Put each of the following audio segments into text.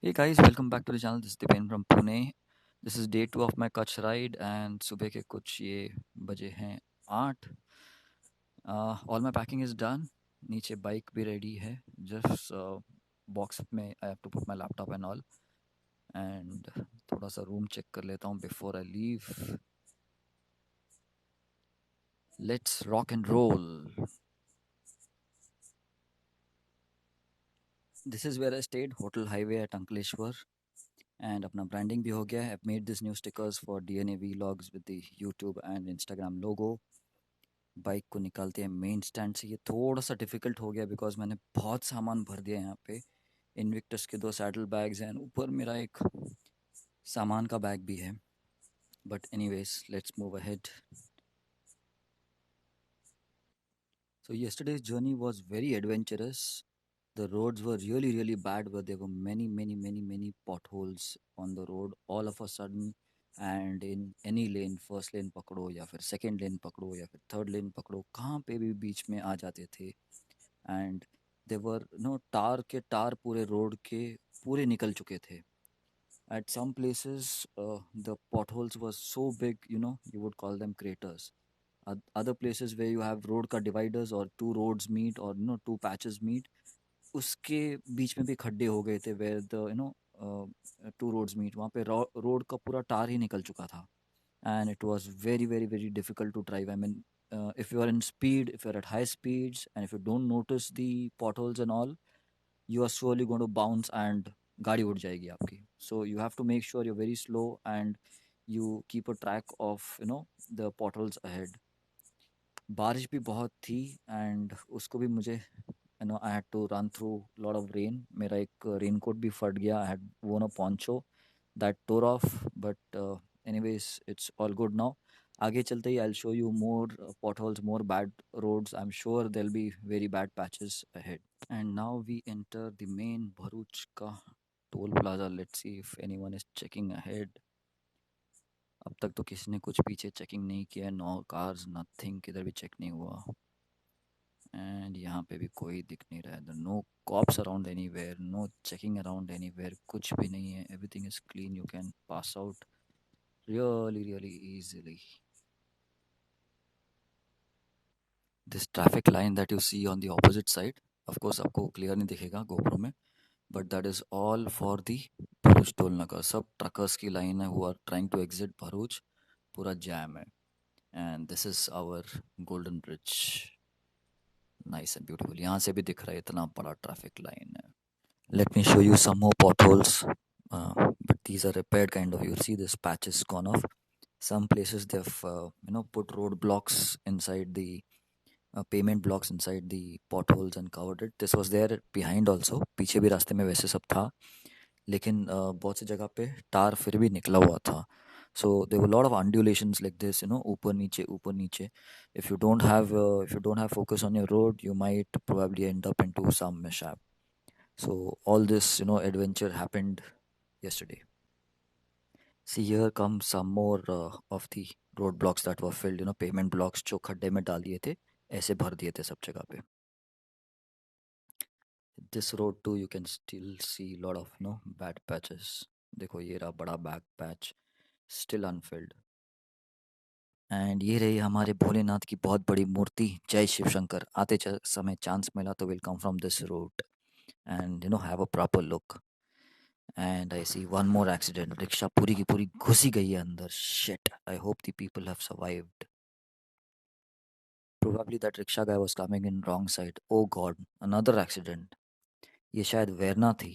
Hey guys, welcome back to the channel. This is Dipen from Pune. This is day 2 of my Kutch Ride and सुबह के कुछ ये बजे हैं 8. All my packing is done. नीचे bike भी ready है. Just बॉक्स में I have to put my laptop and all. And थोड़ा सा रूम चेक कर लेता हूँ before I leave. Let's rock and roll. This is where I stayed, Hotel Highway at Ankleshwar. And अपना branding भी हो गया है. I've made these new stickers for DNA vlogs with the YouTube and Instagram logo. Bike को निकालते हैं main stand से. ये थोड़ा सा डिफ़िकल्ट हो गया बिकॉज मैंने बहुत सामान भर दिया यहाँ पे. इनविक्टस के 2 सैडल बैग्स हैं, ऊपर मेरा एक सामान का बैग भी है. But anyways let's move ahead. So yesterday's journey was very adventurous. The roads were really bad, but there were many potholes on the road all of a sudden. And in any lane, first lane पकड़ो या फिर second lane पकड़ो या फिर third lane पकड़ो, कहाँ पे भी बीच में आ जाते थे. And there were टार पूरे रोड के पूरे निकल चुके थे. At some places the potholes were so big, you would call them craters. Other places where you have road का dividers or two roads meet or two patches meet, उसके बीच में भी खड्डे हो गए थे. where the two roads meet, वहाँ पे रोड का पूरा टार ही निकल चुका था. And it was very difficult to drive. I mean, if you are in speed, if you're at high speeds, and if you don't notice the potholes and all, you are surely going to bounce and गाड़ी उड़ जाएगी आपकी. So you have to make sure you're very slow and you keep a track of the potholes ahead. बारिश भी बहुत थी and उसको भी मुझे I had to run through a lot of rain. मेरा एक raincoat भी फट गया. I had worn a poncho that tore off, but anyways it's all good now. आगे चलते ही I'll show you more potholes, more bad roads. I'm sure there'll be very bad patches ahead. And now we enter the main Bharuch ka toll plaza. Let's see if anyone is checking ahead. अब तक तो किसी ने कुछ पीछे checking नहीं किया. No cars, nothing, किधर भी चेक नहीं हुआ. एंड यहाँ पे भी कोई दिख नहीं रहा है. No cops around anywhere, no checking around anywhere, कुछ भी नहीं है. Everything is clean. You can pass out really easily. This traffic line that you see on the opposite side, of course आपको क्लियर नहीं दिखेगा GoPro में, but that is all for the Bharuch toll naga. सब truckers की line है who are trying to exit Bharuch. पूरा jam है. And this is our golden bridge. Nice and beautiful. यहाँ से भी दिख रहा है, इतना बड़ा traffic line है. Let me show you some more potholes. But these are repaired kind of. You'll see this patch is gone off. Some places they've put road blocks inside the payment blocks inside the potholes and covered it. This was there behind also. पीछे भी रास्ते में वैसे सब था, लेकिन बहुत सी जगह पे टार फिर भी निकला हुआ था. So there were a lot of undulations like this, ऊपर नीचे. If you don't have focus on your road, you might probably end up into some mishap. So all this adventure happened yesterday. See, here comes some more of the road blocks that were filled, payment blocks जो खड्डे में डाल दिए थे, ऐसे भर दिए थे सब जगह पे. This road too, you can still see a lot of bad patches. देखो ये रहा बड़ा back patch, still unfilled. And ये रही हमारे भोलेनाथ की बहुत बड़ी मूर्ति. जय शिव शंकर. आते समय चांस मिला तो will come from this route and have a proper look. And I see one more accident. Rickshaw पूरी की पूरी घुसी गई है अंदर. Shit. I hope the people have survived. Probably that rickshaw guy was coming in wrong side. Oh God, another accident. ये शायद Verna थी.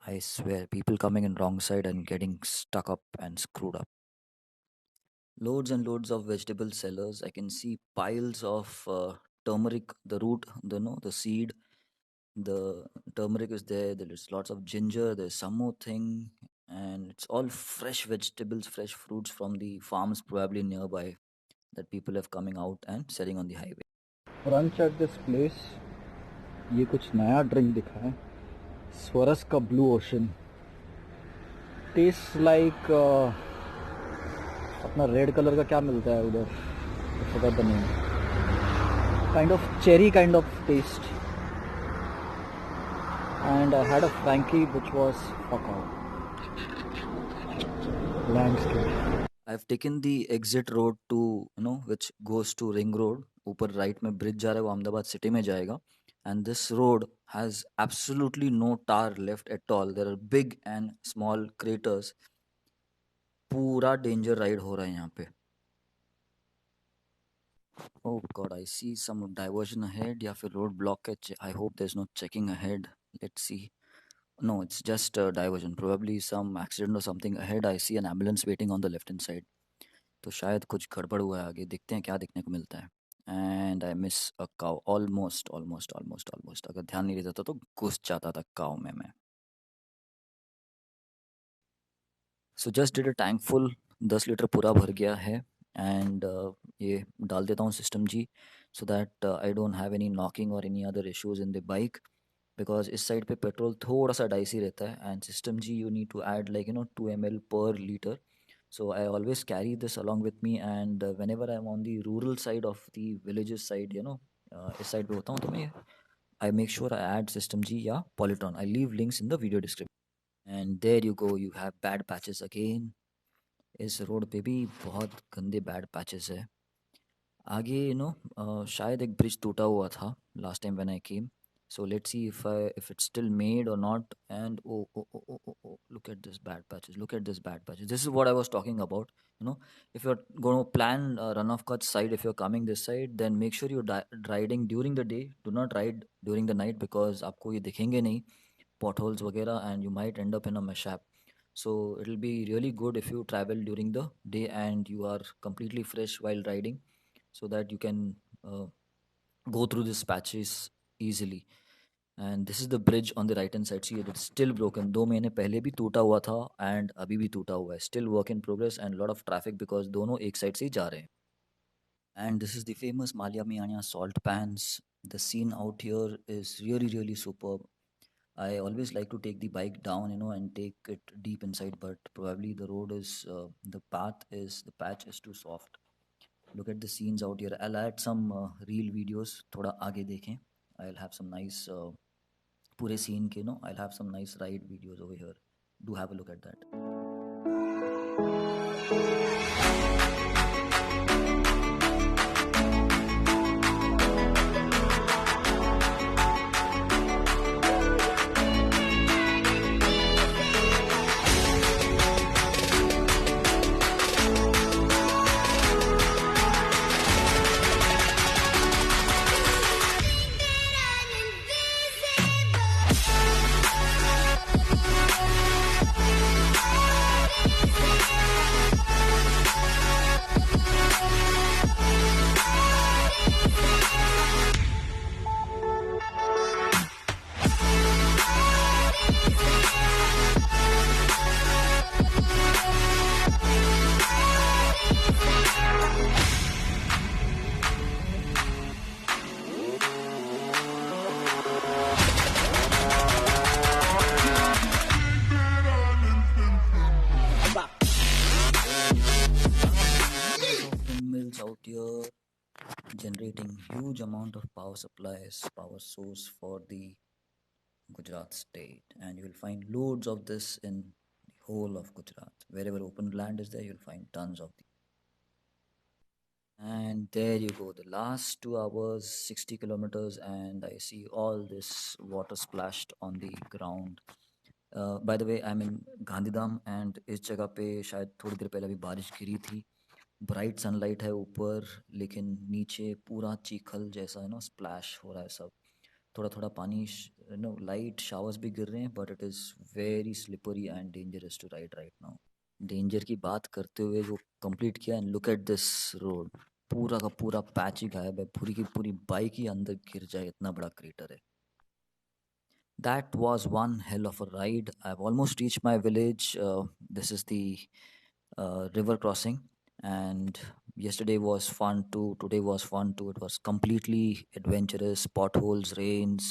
I swear, people coming in wrong side and getting stuck up and screwed up. Loads and loads of vegetable sellers. I can see piles of turmeric, the root, the seed. The turmeric is there. There is lots of ginger. There's some more thing, and it's all fresh vegetables, fresh fruits from the farms probably nearby that people have coming out and selling on the highway. Brunch at this place. ये कुछ नया drink दिखा है. स्वरस का blue ocean. Tastes like अपना red colour का क्या मिलता है उधर, I forgot the name. Kind of cherry kind of taste. and I had a Frankie which was fuck out landscape. I've taken the exit road to which goes to Ring Road. ऊपर right में bridge जा रहा है वो Ahmedabad city में जाएगा. And this road has absolutely no tar left at all. There are big and small craters. पूरा danger ride हो रहा है यहाँ पे. Oh God, I see some diversion ahead या फिर road block है. I hope there's no checking ahead. Let's see. No, it's just a diversion. Probably some accident or something ahead. I see an ambulance waiting on the left hand side. तो शायद कुछ गड़बड़ हुआ है आगे. देखते हैं क्या देखने को मिलता है. And I miss a cow. Almost. अगर ध्यान नहीं देता तो घुस जाता था cow में मैं. So just did a tank full. 10 litre पूरा भर गया है. And ये डाल देता हूँ system ji. So that I don't have any knocking or any other issues in the bike. Because इस साइड पे पेट्रोल थोड़ा सा डाइसी रहता है and system ji you need to add like 2 ml पर litre. So I always carry this along with me and whenever I'm on the rural side of the villages side इस side पे होता हूँ तो मैं I make sure I add system G या Polytron. I leave links in the video description. And there you go, you have bad patches again. इस road पे भी बहुत गंदे बैड पैचेस है. आगे शायद एक ब्रिज टूटा हुआ था last time when I came. So let's see if it's still made or not. And oh, look at this bad patches. Look at this bad patches. This is what I was talking about. If you're going to plan run off cut side, if you're coming this side, then make sure you're riding during the day. Do not ride during the night because आपको ये दिखेंगे नहीं potholes वगैरह and you might end up in a mishap. So it'll be really good if you travel during the day and you are completely fresh while riding, so that you can go through these patches easily. And this is the bridge on the right hand side. See, it's still broken. 2 महीने पहले भी टूटा हुआ था and अभी भी टूटा हुआ है. Still work in progress and lot of traffic because दोनों एक साइड से ही जा रहे हैं. And this is the famous Malia Mianya salt pans. The scene out here is really superb. I always like to take the bike down, and take it deep inside, but probably the road is, the patch is too soft. Look at the scenes out here. I'll add some reel videos. थोड़ा आगे देखें. I'll have some nice पूरे scene के I'll have some nice ride videos over here. Do have a look at that. Out here generating huge amount of power supplies, power source for the Gujarat state, and you will find loads of this in the whole of Gujarat. Wherever open land is there, you'll find tons of these. And there you go, the last 2 hours, 60 kilometers, and I see all this water splashed on the ground. By the way, I'm in Gandhidham, and इस जगह पे शायद थोड़ी देर पहले अभी बारिश गिरी थी. Bright sunlight है ऊपर, लेकिन नीचे पूरा चीखल जैसा स्प्लैश हो रहा है सब. थोड़ा थोड़ा पानी लाइट शावर्स भी गिर रहे हैं, but it is very slippery and dangerous to ride right now. Danger की बात करते हुए वो कंप्लीट किया. And look at this road. पूरा का पूरा पैच ही गायब है. पूरी की पूरी बाइक ही अंदर गिर जाए, इतना बड़ा क्रेटर है. That was one hell of a ride. I've almost reached my village. This is the river crossing, and yesterday was fun too. Today was fun too. It was completely adventurous. Potholes, rains,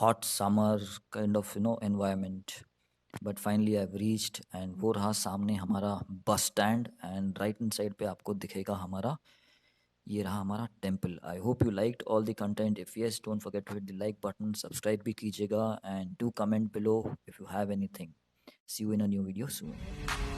hot summer kind of environment. But finally I've reached, and वो रहा सामने हमारा bus stand. And right hand side पे आपको दिखेगा हमारा ये रहा हमारा temple. I hope you liked all the content. If yes, don't forget to hit the like button, subscribe भी कीजिएगा, and do comment below if you have anything. See you in a new video soon.